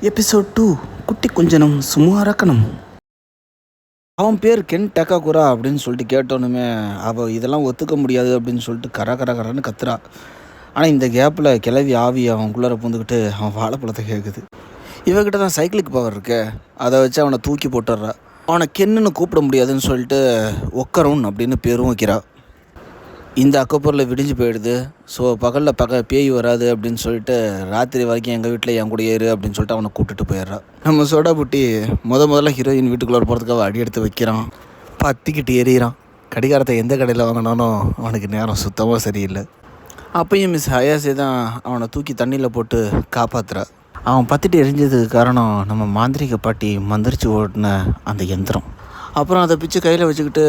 Episode 2 குட்டி குஞ்சனம் சும்மா ரக்கணும். அவன் பேர் கென் டக்காகுரா அப்படின்னு சொல்லிட்டு கேட்டோன்னுமே அவள் இதெல்லாம் ஒத்துக்க முடியாது அப்படின்னு சொல்லிட்டு கரன்னு கத்துறா. ஆனால் இந்த கேப்பில் கிளவி ஆவி அவனுக்குள்ளார பூந்துக்கிட்டு அவன் வாழைப்பழத்தை கேட்குது. இவகிட்ட தான் சைக்கிளுக்கு பவர் இருக்கு, அதை வச்சு அவனை தூக்கி போட்டுடுறா. அவனை கென்னுன்னு கூப்பிட முடியாதுன்னு சொல்லிட்டு ஒக்கரவுன் அப்படின்னு பேரும் வைக்கிறா. இந்த அக்கப்பூரில் விடிஞ்சு போயிடுது. ஸோ பகலில் பேய் வராது அப்படின்னு சொல்லிட்டு ராத்திரி வரைக்கும் எங்கள் வீட்டில் என் கூட ஏறு அப்படின்னு சொல்லிட்டு அவனை கூப்பிட்டுட்டு போயிடுறான். நம்ம சோடா புட்டி முதல்ல ஹீரோயின் வீட்டுக்குள்ளே போகிறதுக்காக அடி எடுத்து வைக்கிறான். பத்திக்கிட்டு எறிகிறான். கடிகாரத்தை எந்த கடையில் வாங்கினாலும் அவனுக்கு நேரம் சுத்தமாக சரியில்லை. அப்பையும் மிஸ் ஹயாசே தான் அவனை தூக்கி தண்ணியில் போட்டு காப்பாற்றுறா. அவன் பத்திட்டு எரிஞ்சதுக்கு காரணம் நம்ம மாந்திரிக பாட்டி மந்திரிச்சு ஓட்டின அந்த யந்திரம். அப்புறம் அதை பிச்சு கையில் வச்சுக்கிட்டு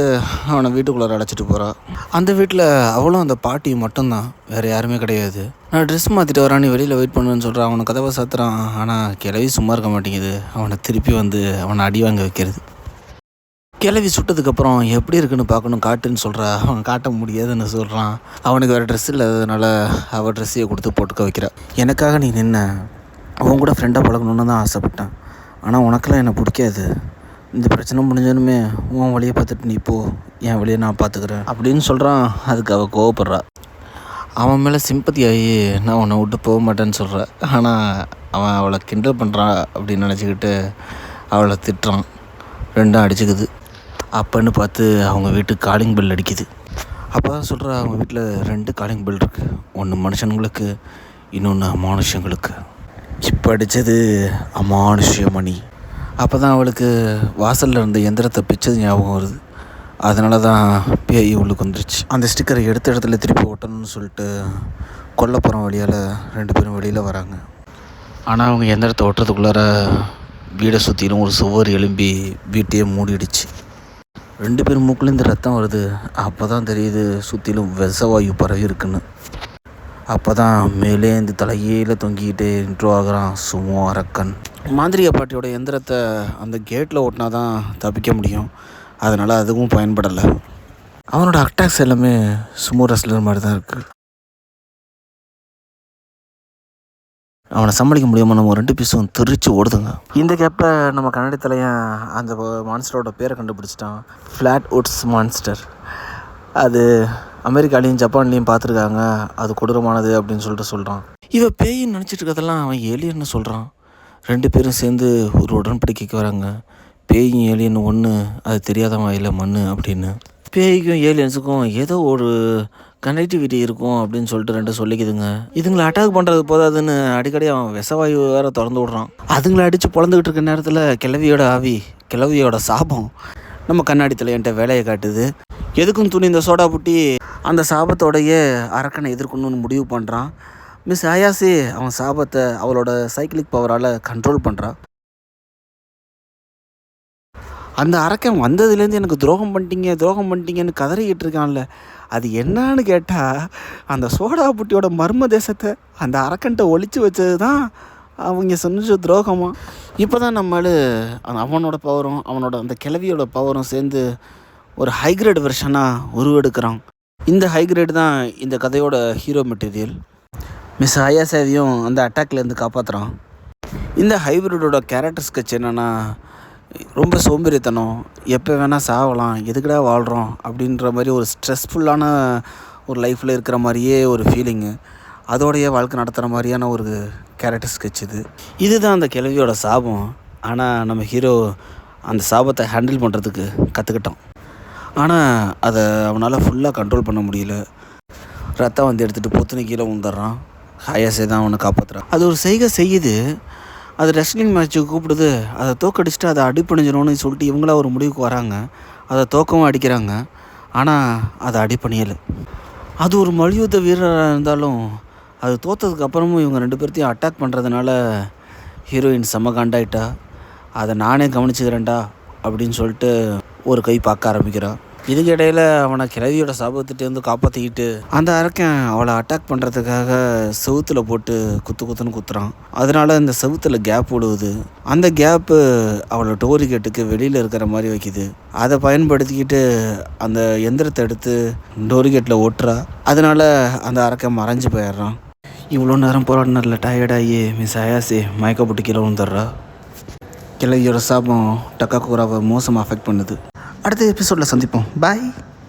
அவனை வீட்டுக்குள்ளே அழைச்சிட்டு போகிறான். அந்த வீட்டில் அவளும் அந்த பாட்டி மட்டும்தான், வேறு யாருமே கிடையாது. நான் ட்ரெஸ் மாற்றிட்டு வரான்னு வெளியில் வெயிட் பண்ணுன்னு சொல்கிறான். அவனை கதவை சாத்துறான். ஆனால் கிளவி சும்மா இருக்க மாட்டேங்குது. அவனை திருப்பி வந்து அவனை அடி வாங்க வைக்கிறது. கிளவி சுட்டதுக்கப்புறம் எப்படி இருக்குன்னு பார்க்கணும் காட்டுன்னு சொல்கிறா. அவன் காட்ட முடியாதுன்னு சொல்கிறான். அவனுக்கு வேறு ட்ரெஸ் இல்லாததுனால அவள் ட்ரெஸ்ஸையை கொடுத்து போட்டுக்க வைக்கிறா. எனக்காக நீ நின்ன, அவன் கூட ஃப்ரெண்டாக பழகணுன்னு தான் ஆசைப்பட்டேன். ஆனால் உனக்கெல்லாம் என்னை பிடிக்காது. இந்த பிரச்சனை முடிஞ்சோன்னுமே உன் வழியை பார்த்துட்டு நீ போ, என் வழியை நான் பார்த்துக்கிறேன் அப்படின்னு சொல்கிறான். அதுக்கு அவள் கோவப்படுறா. அவன் மேலே சிம்பத்தி ஆகி நான் உன்னை விட்டு போக மாட்டேன்னு சொல்கிறேன். ஆனால் அவன் அவளை கிண்டல் பண்ணுறான் அப்படின்னு நினச்சிக்கிட்டு அவளை திட்டுறான். ரெண்டும் அடிச்சுக்குது. அப்பன்னு பார்த்து அவங்க வீட்டுக்கு காலிங் பெல் அடிக்குது. அப்போ தான் சொல்கிறா, அவங்க வீட்டில் 2 காலிங் பெல் இருக்குது. ஒன்று மனுஷங்களுக்கு, இன்னொன்று அமானுஷங்களுக்கு. இப்போ அடித்தது அமானுஷ்ய மணி. அப்போ தான் அவளுக்கு வாசலில் இருந்த எந்திரத்தை பிச்சது ஞாபகம் வருது. அதனால தான் பேய் உள்ளுக்கு வந்துருச்சு. அந்த ஸ்டிக்கரை எடுத்த இடத்துல திருப்பி ஓட்டணும்னு சொல்லிட்டு கொல்லப்புறம் வழியால் 2 பேரும் வெளியில் வராங்க. ஆனால் அவங்க எந்திரத்தை ஓட்டுறதுக்குள்ளார வீடை சுற்றிலும் ஒரு சுவர் எலும்பி வீட்டையே மூடிடுச்சு. 2 பேரும் மூக்குலேருந்து ரத்தம் வருது. அப்போ தான் தெரியுது சுற்றிலும் விஷவாயு பரவி இருக்குன்னு. அப்போ தான் மேலே இந்த தலையில தொங்கிக்கிட்டு இன்ட்ரோ ஆகிறான் சும்மா அரக்கன். மாந்திரிக பாட்டியோட எந்திரத்தை அந்த கேட்டில் ஓட்டினா தான் தப்பிக்க முடியும். அதனால் அதுவும் பயன்படலை. அவனோட அட்டாக்ஸ் எல்லாமே சுமோ ரெஸ்லர் மாதிரி தான் இருக்குது. அவனை சமாளிக்க முடியாமல் நம்ம 2 பீஸும் தெரிச்சு ஓடுதுங்க. இந்த கேப்பில் நம்ம கன்னட தலையன் அந்த மான்ஸ்டரோட பேரை கண்டுபிடிச்சிட்டான். Flat Woods monster. அது அமெரிக்காலையும் ஜப்பான்லேயும் பார்த்துருக்காங்க. அது கொடூரமானது அப்படின்னு சொல்கிறான். இவன் பேயின்னு நினச்சிட்டு இருக்கிறதெல்லாம் அவன் ஏலியன்னு சொல்கிறான். 2 பேரும் சேர்ந்து ஒரு உடன்படிக்கைக்கு வராங்க. பேயும் ஏலியன் ஒன்று, அது தெரியாதவன் இல்லை மண் அப்படின்னு. பேய்க்கும் ஏலியன்ஸுக்கும் ஏதோ ஒரு கனெக்டிவிட்டி இருக்கும் அப்படின்னு சொல்லிட்டு 2 சொல்லிக்குதுங்க. இதுங்களை அட்டாக் பண்ணுறது போதாதுன்னு அடிக்கடி அவன் விஷவாயு வேறு திறந்து விட்றான். அதுங்களை அடித்து பொழந்துக்கிட்டு இருக்க நேரத்தில் கிளவியோட ஆவி, கிளவியோட சாபம் நம்ம கண்ணாடி தலையன்ட்ட வேலையை காட்டுது. எதுக்கும் துணி இந்த சோடா புட்டி அந்த சாபத்தோடையே அரக்கனை எதிர்க்கணும்னு முடிவு பண்ணுறான். மிஸ் ஹயாசி அவன் சாபத்தை அவளோட சைக்கிளிக் பவரால் கண்ட்ரோல் பண்ணுறான். அந்த அரக்கன் வந்ததுலேருந்து எனக்கு துரோகம் பண்ணிட்டீங்கன்னு கதறிக்கிட்டு இருக்கான்ல, அது என்னான்னு கேட்டால் அந்த சோடா புட்டியோட மர்ம தேசத்தை அந்த அரக்கன்ட்ட ஒழிச்சு வச்சது தான் அவங்க சொன்ன துரோகமாக. இப்போ தான் நம்மளு அவனோட பவரும் அவனோட அந்த கிளவியோட பவரும் சேர்ந்து ஒரு ஹைக்ரேட் வெர்ஷனாக உருவெடுக்கிறான். இந்த ஹைக்ரேட் தான் இந்த கதையோட ஹீரோ மெட்டீரியல். மிஸ் ஹயாசேவையும் அந்த அட்டாக்லேருந்து காப்பாற்றுறான். இந்த ஹைப்ரிடோட கேரக்டர் ஸ்கெட்ச் என்னென்னா, ரொம்ப சோம்பேறித்தனம், எப்போ வேணால் சாகலாம், எதுக்கடா வாழ்கிறோம் அப்படின்ற மாதிரி ஒரு ஸ்ட்ரெஸ்ஃபுல்லான ஒரு லைஃப்பில் இருக்கிற மாதிரியே ஒரு ஃபீலிங்கு, அதோடைய வாழ்க்கை நடத்துகிற மாதிரியான ஒரு கேரக்டர் ஸ்கெட்ச் இதுதான் அந்த கிழவியோட சாபம். ஆனால் நம்ம ஹீரோ அந்த சாபத்தை ஹேண்டில் பண்ணுறதுக்கு கற்றுக்கிட்டான். ஆனால் அதை அவனால் ஃபுல்லாக கண்ட்ரோல் பண்ண முடியல. ரத்தம் வந்து எடுத்துகிட்டு பொத்துன்னு கீழே விழுந்துடுறான். ஹயாசே தான் அவனை காப்பாற்றுறான். அது ஒரு செய்யுது. அது ரெஸ்லிங் மேட்ச்சுக்கு கூப்பிடுது. அதை தோக்கடிச்சிட்டு அதை அடிப்பணிஞ்சிடணும்னு சொல்லிட்டு இவங்களா ஒரு முடிவுக்கு வராங்க. அதை தோக்கவும் அடிக்கிறாங்க. ஆனால் அதை அடிப்பணியலை. அது ஒரு மல்யுத்த வீரராக இருந்தாலும் அது தோற்றதுக்கு அப்புறமும் இவங்க 2 பேர்த்தையும் அட்டாக் பண்ணுறதுனால ஹீரோயின் செம்ம காண்டாயிட்டா. அதை நானே கவனிச்சுக்கிறேன்டா அப்படின்னு சொல்லிட்டு ஒரு கை பார்க்க ஆரம்பிக்கிறான். இதுக்கு இடையில் அவனை கிழவியோட சாபத்திட்டேருந்து காப்பாற்றிக்கிட்டு அந்த அரக்கன் அவளை அட்டாக் பண்ணுறதுக்காக செவுத்தில் போட்டு குத்துன்னு குத்துறான். அதனால அந்த செவுத்தில் கேப் விடுவுது. அந்த கேப்பு அவளை டோரிகேட்டுக்கு வெளியில் இருக்கிற மாதிரி வைக்குது. அதை பயன்படுத்திக்கிட்டு அந்த எந்திரத்தை எடுத்து டோரிகேட்டில் ஓட்டுறா. அதனால அந்த அரக்கன் மறைஞ்சு போயிடுறான். இவ்வளோ நேரம் போராடினரில் டயர்டாகி மிஸ் அயாசி மயக்க போட்டு கீழே விழுந்துடுறா. கிளையோட சாபம் டக்காகுராவை மோசமாக அஃபெக்ட் பண்ணுது. அடுத்த எபிசோடில் சந்திப்போம். பாய்.